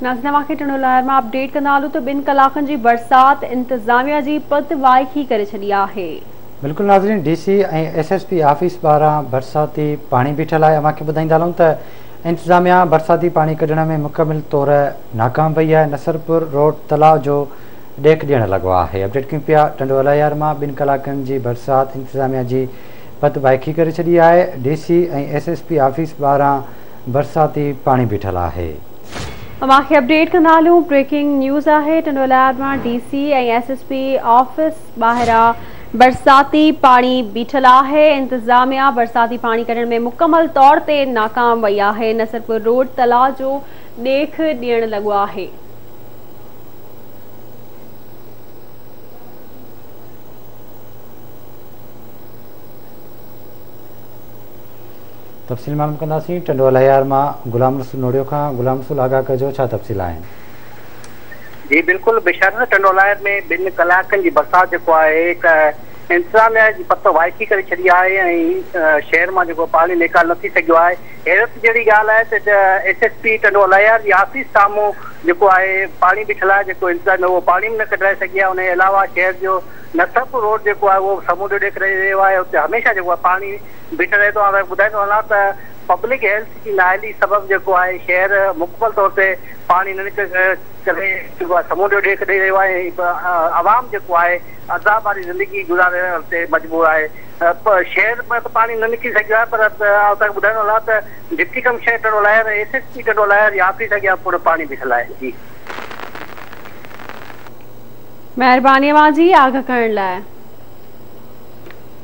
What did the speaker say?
नाज़रीन खे टिनो लहर में अपडेट कंदा हलूं तो 2 कलाकनि जी बरसात इंतजामिया जी पत वाइकी करे छॾी आहे। बिल्कुल नाज़रीन, डीसी ऐं SSP ऑफिस पारां बरसाती पानी बीठल है। अवां खे ॿुधाईंदा हलूं त इंतजामिया बरसाती पानी कढण में मुकमिल तौर नाकाम वही है। नसरपुर रोड तलाव जो ॾेख ॾियण लॻो आहे। अपडेट कयूं पिया टंडो लहर में 2 कलाकनि जी बरसात इंतजामिया जी पत वाइकी करे छॾी आहे। डीसी ऐं SSP ऑफिस पारां बरसाती पानी बीठल आहे। अवां खे अपडेट कंदा हलूं ब्रेकिंग न्यूज़ आहे। टंडो लहर में DC ऐं SSP ऑफिस ॿाहिरां बरसाती पानी बीठल आहे। इंतजामिया बरसाती पानी कढण में मुकम्मल तौर ते नाकाम वही आहे। नसरपुर रोड तलाव जो ॾेख ॾियण लॻो आहे। तफ़सील मालूम कंदासीं। टंडो लहर में गुलाम रसूल नोड़ियो खां। गुलाम रसूल आगाह कजो, छा तफ़सील आहिनि? जी बिल्कुल बेशर टंडो लहर में 2 कलाकनि जी बरसात जेको आहे इंतजामिया जी पत वाइकी करे छॾी आहे ऐं शहर में जेको पानी निकाल न थी सघियो आहे। हैरत जहिड़ी ॻाल्हि आहे त SSP टंडो लहर जी ऑफिस साम्हूं जेको आहे पानी बीठल आहे, जेको इंतजाम उहो पानी में न कढाए सघी आहे। उनजे अलावा शहर जो नसरपुर रोड जेको आहे उहो समुंड ॾेख रहियो आहे, उते हमेशह जेको आहे पानी बीठल रहे थो। हाणे ॿुधाईंदो वञा त पब्लिक हेल्थ की नाअहली सबब जेको आहे शहर मुकमल तौर ते पानी न निकिरे करे जेको आहे समुंड ॾेख ॾेई रहियो आहे। आवाम जेको आहे अज़ाब वारी ज़िंदगी गुज़ारण ते मजबूर आहे। शहर में तो पानी न निकिरी सघियो आहे, पर असांखे ॿुधाइणो आहे त डिप्टी कमिश्नर टंडो लहर SSP टंडो लहर जी ऑफिस अॻियां पूरो पानी बीठल आहे। जी महिरबानी जी आगाह करण लाइ।